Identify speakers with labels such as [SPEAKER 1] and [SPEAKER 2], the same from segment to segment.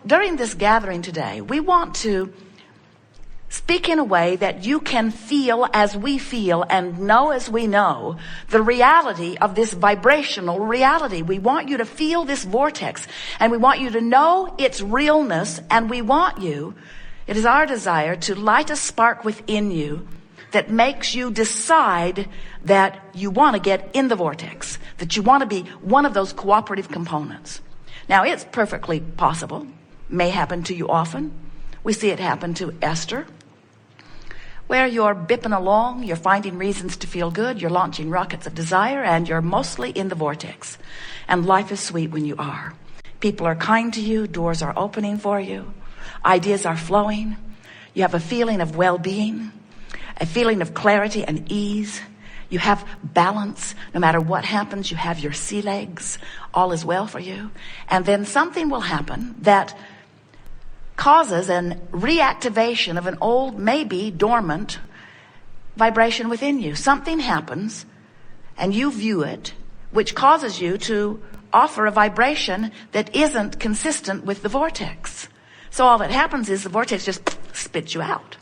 [SPEAKER 1] during this gathering today, we want to speak in a way that you can feel as we feel and know as we know the reality of this vibrational reality. We want you to feel this vortex, and we want you to know its realness, and we want you, it is our desire to light a spark within you that makes you decide that you want to get in the vortex, that you want to be one of those cooperative components. Now, it's perfectly possible, may happen to you often. We see it happen to Esther, where you're bipping along, you're finding reasons to feel good, you're launching rockets of desire, and you're mostly in the vortex. And life is sweet when you are. People are kind to you, doors are opening for you, ideas are flowing, you have a feeling of well-being, a feeling of clarity and ease. You have balance. No matter what happens, you have your sea legs. All is well for you. And then something will happen that causes an reactivation of an old, maybe dormant vibration within you. Something happens and you view it, which causes you to offer a vibration that isn't consistent with the vortex. So all that happens is the vortex just spits you out.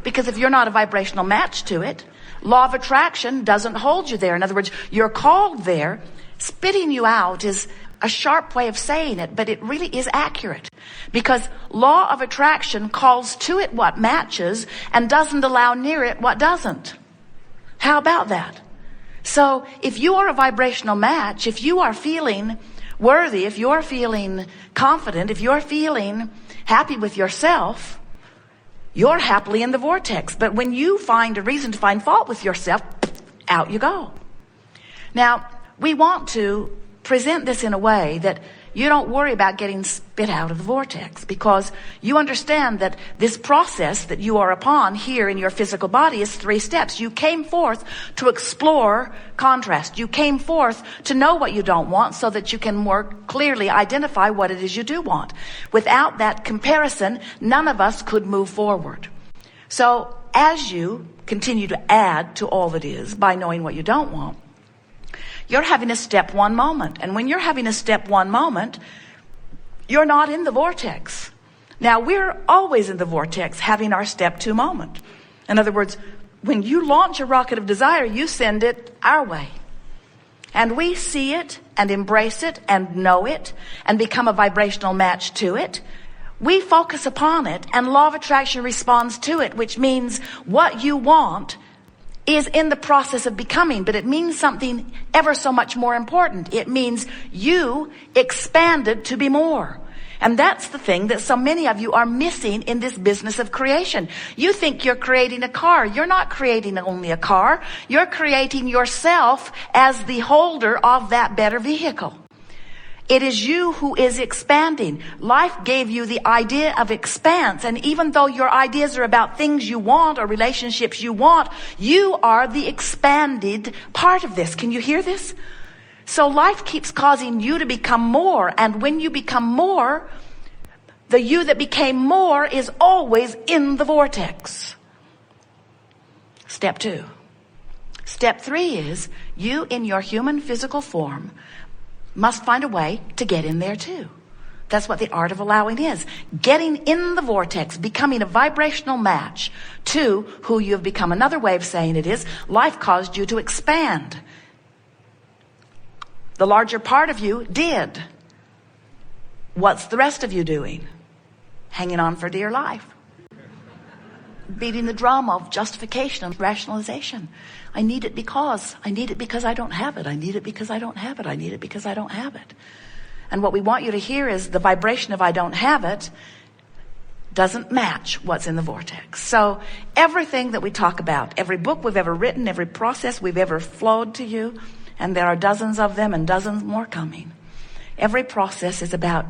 [SPEAKER 1] Because if you're not a vibrational match to it, law of attraction doesn't hold you there. In other words, you're called there. Spitting you out is a sharp way of saying it, but it really is accurate. Because law of attraction calls to it what matches and doesn't allow near it what doesn't. How about that? So if you are a vibrational match, if you are feeling worthy, if you're feeling confident, if you're feeling happy with yourself, you're happily in the vortex. But when you find a reason to find fault with yourself, out you go. Now, we want to present this in a way that you don't worry about getting spit out of the vortex, because you understand that this process that you are upon here in your physical body is 3 steps. You came forth to explore contrast. You came forth to know what you don't want so that you can more clearly identify what it is you do want. Without that comparison, none of us could move forward. So as you continue to add to all that is by knowing what you don't want, you're having a step 1 moment. And when you're having a step 1 moment, you're not in the vortex. Now, we're always in the vortex having our step 2 moment. In other words, when you launch a rocket of desire, you send it our way. And we see it and embrace it and know it and become a vibrational match to it. We focus upon it, and law of attraction responds to it, which means what you want is in the process of becoming, but it means something ever so much more important. It means you expanded to be more. And that's the thing that so many of you are missing in this business of creation. You think you're creating a car. You're not creating only a car. You're creating yourself as the holder of that better vehicle. It is you who is expanding. Life gave you the idea of expanse. And even though your ideas are about things you want or relationships you want, you are the expanded part of this. Can you hear this? So life keeps causing you to become more. And when you become more, the you that became more is always in the vortex. Step 2. Step 3 is you in your human physical form must find a way to get in there too. That's what the art of allowing is. Getting in the vortex, becoming a vibrational match to who you have become. Another way of saying it is, life caused you to expand. The larger part of you did. What's the rest of you doing? Hanging on for dear life. Beating the drum of justification and rationalization. I need it because I don't have it. I need it because I don't have it. I need it because I don't have it. And what we want you to hear is the vibration of I don't have it doesn't match what's in the vortex. So everything that we talk about, every book we've ever written, every process we've ever flowed to you, and there are dozens of them and dozens more coming, every process is about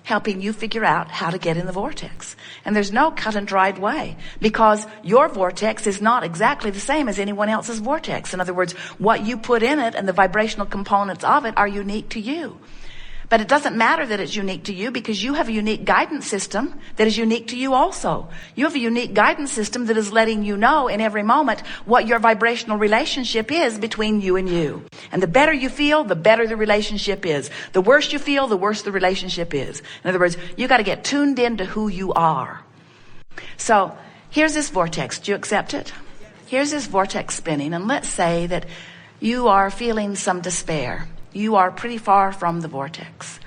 [SPEAKER 1] helping you figure out how to get in the vortex. And there's no cut and dried way, because your vortex is not exactly the same as anyone else's vortex. In other words, what you put in it and the vibrational components of it are unique to you. But it doesn't matter that it's unique to you, because you have a unique guidance system that is unique to you also. You have a unique guidance system that is letting you know in every moment what your vibrational relationship is between you and you. And the better you feel, the better the relationship is. The worse you feel, the worse the relationship is. In other words, you got to get tuned into who you are. So here's this vortex. Do you accept it? Here's this vortex spinning. And let's say that you are feeling some despair. You are pretty far from the vortex.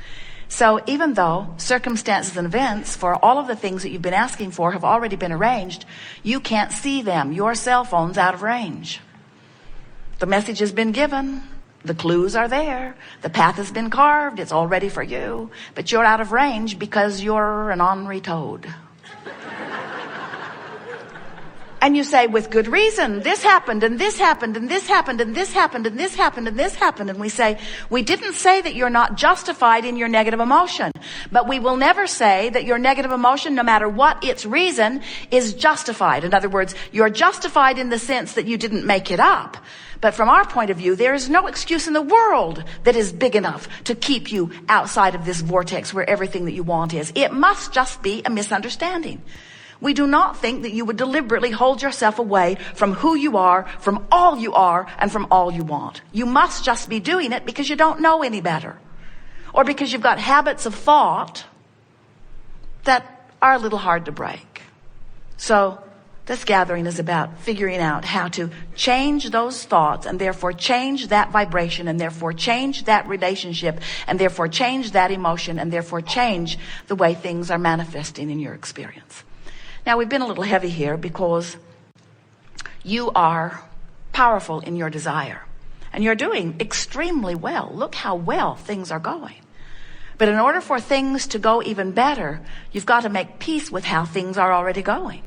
[SPEAKER 1] So even though circumstances and events for all of the things that you've been asking for have already been arranged, you can't see them. Your cell phone's out of range. The message has been given. The clues are there. The path has been carved. It's all ready for you. But you're out of range because you're an ornery toad. And you say, with good reason, this happened, and this happened, and this happened, and this happened, and this happened, and this happened. And we say, we didn't say that you're not justified in your negative emotion. But we will never say that your negative emotion, no matter what its reason, is justified. In other words, you're justified in the sense that you didn't make it up. But from our point of view, there is no excuse in the world that is big enough to keep you outside of this vortex where everything that you want is. It must just be a misunderstanding. We do not think that you would deliberately hold yourself away from who you are, from all you are, and from all you want. You must just be doing it because you don't know any better. Or because you've got habits of thought that are a little hard to break. So this gathering is about figuring out how to change those thoughts, and therefore change that vibration, and therefore change that relationship, and therefore change that emotion, and therefore change the way things are manifesting in your experience. Now, we've been a little heavy here because you are powerful in your desire. And you're doing extremely well. Look how well things are going. But in order for things to go even better, you've got to make peace with how things are already going.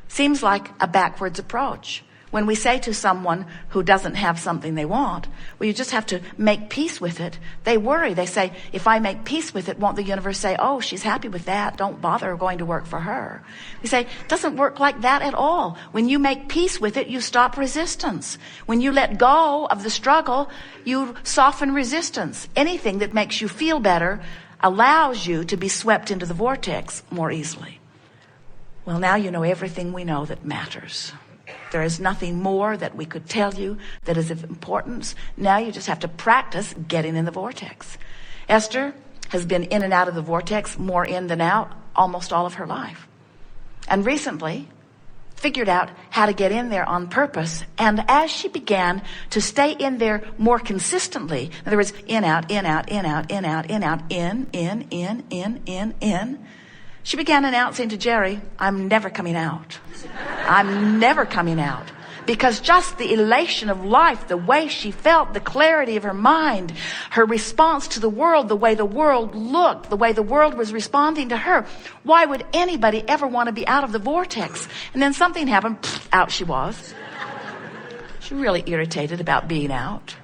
[SPEAKER 1] Seems like a backwards approach. When we say to someone who doesn't have something they want, well, you just have to make peace with it. They worry. They say, if I make peace with it, won't the universe say, oh, she's happy with that. Don't bother going to work for her. We say, it doesn't work like that at all. When you make peace with it, you stop resistance. When you let go of the struggle, you soften resistance. Anything that makes you feel better allows you to be swept into the vortex more easily. Well, now you know everything we know that matters. There is nothing more that we could tell you that is of importance. Now you just have to practice getting in the vortex. Esther has been in and out of the vortex, more in than out, almost all of her life. And recently figured out how to get in there on purpose. And as she began to stay in there more consistently, in other words, in, out, in, out, in, out, in, out, in, out, in, she began announcing to Jerry, I'm never coming out. I'm never coming out. Because just the elation of life, the way she felt, the clarity of her mind, her response to the world, the way the world looked, the way the world was responding to her. Why would anybody ever want to be out of the vortex? And then something happened, out she was. She was really irritated about being out.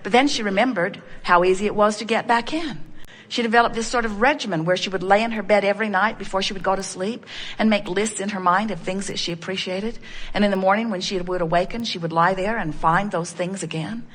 [SPEAKER 1] But then she remembered how easy it was to get back in. She developed this sort of regimen where she would lay in her bed every night before she would go to sleep and make lists in her mind of things that she appreciated. And in the morning when she would awaken, she would lie there and find those things again.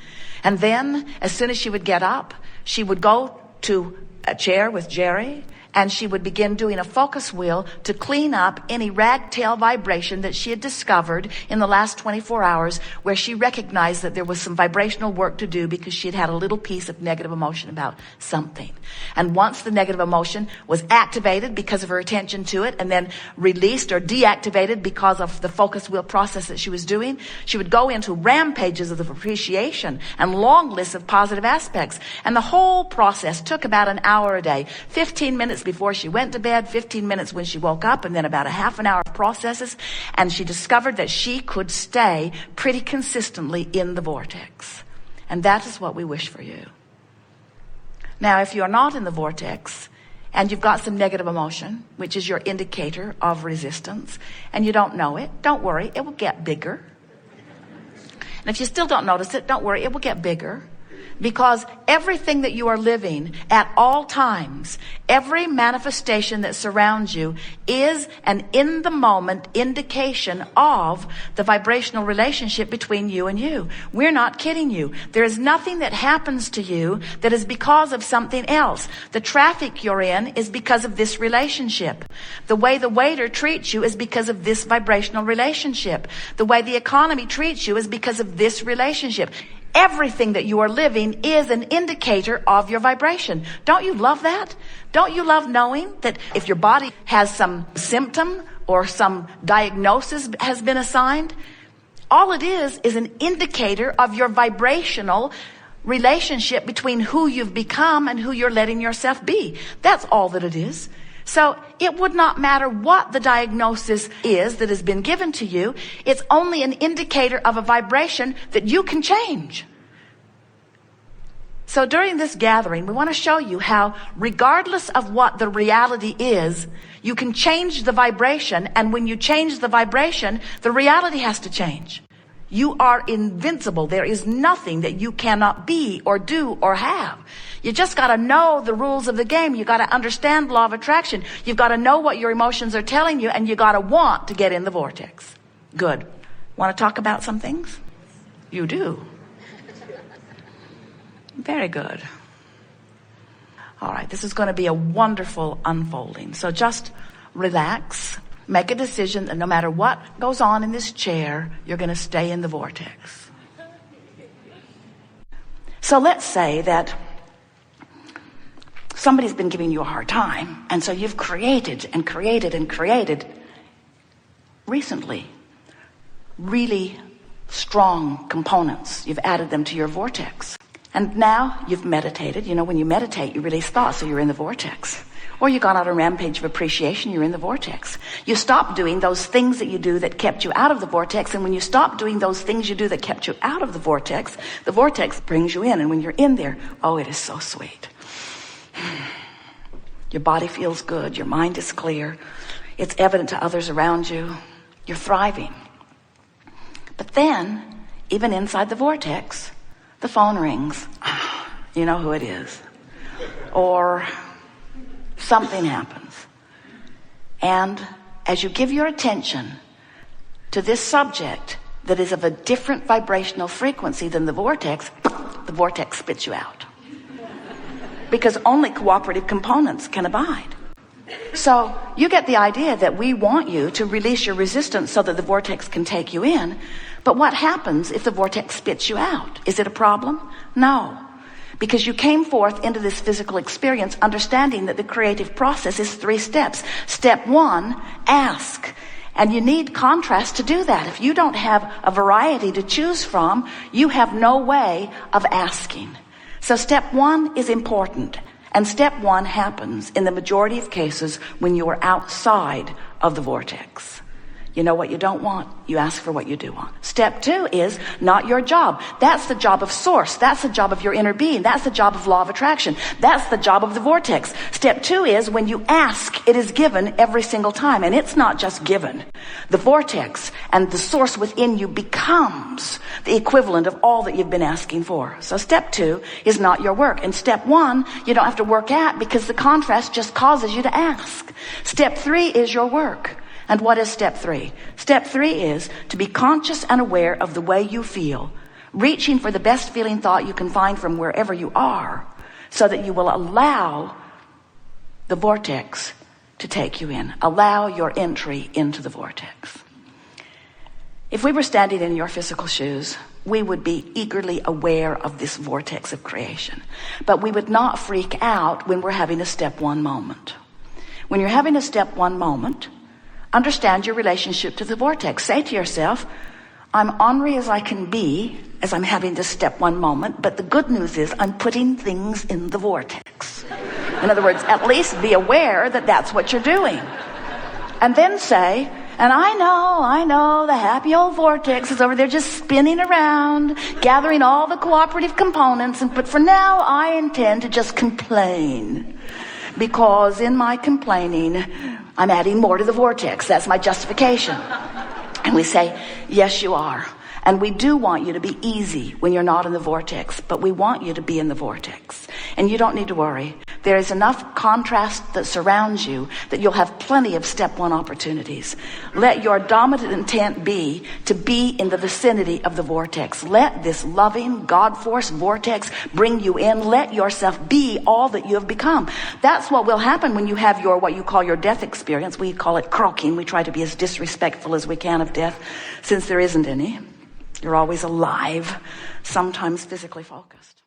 [SPEAKER 1] And then as soon as she would get up, she would go to a chair with Jerry, and she would begin doing a focus wheel to clean up any ragtail vibration that she had discovered in the last 24 hours, where she recognized that there was some vibrational work to do because she had had a little piece of negative emotion about something. And once the negative emotion was activated because of her attention to it, and then released or deactivated because of the focus wheel process that she was doing, she would go into rampages of appreciation and long lists of positive aspects. And the whole process took about an hour a day, 15 minutes before she went to bed, 15 minutes when she woke up, and then about a half an hour of processes. And she discovered that she could stay pretty consistently in the vortex. And that is what we wish for you. Now, if you're not in the vortex and you've got some negative emotion, which is your indicator of resistance, and you don't know it, don't worry, it will get bigger. And if you still don't notice it, don't worry, it will get bigger. Because everything that you are living at all times, every manifestation that surrounds you is an in the moment indication of the vibrational relationship between you and you. We're not kidding you. There is nothing that happens to you that is because of something else. The traffic you're in is because of this relationship. The way the waiter treats you is because of this vibrational relationship. The way the economy treats you is because of this relationship. Everything that you are living is an indicator of your vibration. Don't you love that? Don't you love knowing that if your body has some symptom or some diagnosis has been assigned, all it is an indicator of your vibrational relationship between who you've become and who you're letting yourself be. That's all that it is. So it would not matter what the diagnosis is that has been given to you. It's only an indicator of a vibration that you can change. So during this gathering, we want to show you how, regardless of what the reality is, you can change the vibration. And when you change the vibration, the reality has to change. You are invincible. There is nothing that you cannot be or do or have. You just got to know the rules of the game. You got to understand law of attraction. You've got to know what your emotions are telling you, and you got to want to get in the vortex. Good. Want to talk about some things? You do. Very good. All right, this is going to be a wonderful unfolding. So just relax. Make a decision that no matter what goes on in this chair, you're going to stay in the vortex. So let's say that somebody's been giving you a hard time, and so you've created recently really strong components. You've added them to your vortex. And now you've meditated. You know, when you meditate, you release thoughts, so you're in the vortex. Or you got on a rampage of appreciation, you're in the vortex. You stop doing those things that you do that kept you out of the vortex, and when you stop doing those things you do that kept you out of the vortex brings you in, and when you're in there, oh, it is so sweet. Your body feels good, your mind is clear, it's evident to others around you, you're thriving. But then, even inside the vortex, the phone rings. You know who it is. Or something happens. And as you give your attention to this subject that is of a different vibrational frequency than the vortex spits you out. Because only cooperative components can abide. So you get the idea that we want you to release your resistance so that the vortex can take you in. But what happens if the vortex spits you out? Is it a problem? No. Because you came forth into this physical experience understanding that the creative process is 3 steps. Step 1, ask. And you need contrast to do that. If you don't have a variety to choose from, you have no way of asking. So step 1 is important. And step 1 happens in the majority of cases when you are outside of the vortex. You know what you don't want, you ask for what you do want. Step 2 is not your job. That's the job of source. That's the job of your inner being. That's the job of law of attraction. That's the job of the vortex. Step 2 is when you ask, it is given every single time. And it's not just given. The vortex and the source within you becomes the equivalent of all that you've been asking for. So step 2 is not your work. And step 1, you don't have to work at because the contrast just causes you to ask. Step 3 is your work. And what is step 3? Step 3 is to be conscious and aware of the way you feel, reaching for the best feeling thought you can find from wherever you are, so that you will allow the vortex to take you in. Allow your entry into the vortex. If we were standing in your physical shoes, we would be eagerly aware of this vortex of creation. But we would not freak out when we're having a step 1 moment. When you're having a step 1 moment, understand your relationship to the vortex. Say to yourself, I'm ornery as I can be as I'm having this step 1 moment, but the good news is I'm putting things in the vortex. In other words, at least be aware that that's what you're doing. And then say, and I know the happy old vortex is over there just spinning around, gathering all the cooperative components, but for now I intend to just complain. Because in my complaining, I'm adding more to the vortex. That's my justification. And we say, yes, you are. And we do want you to be easy when you're not in the vortex, but we want you to be in the vortex. And you don't need to worry. There is enough contrast that surrounds you that you'll have plenty of step one opportunities. Let your dominant intent be to be in the vicinity of the vortex. Let this loving, God-force vortex bring you in. Let yourself be all that you have become. That's what will happen when you have your, what you call your death experience. We call it croaking. We try to be as disrespectful as we can of death, since there isn't any. You're always alive, sometimes physically focused.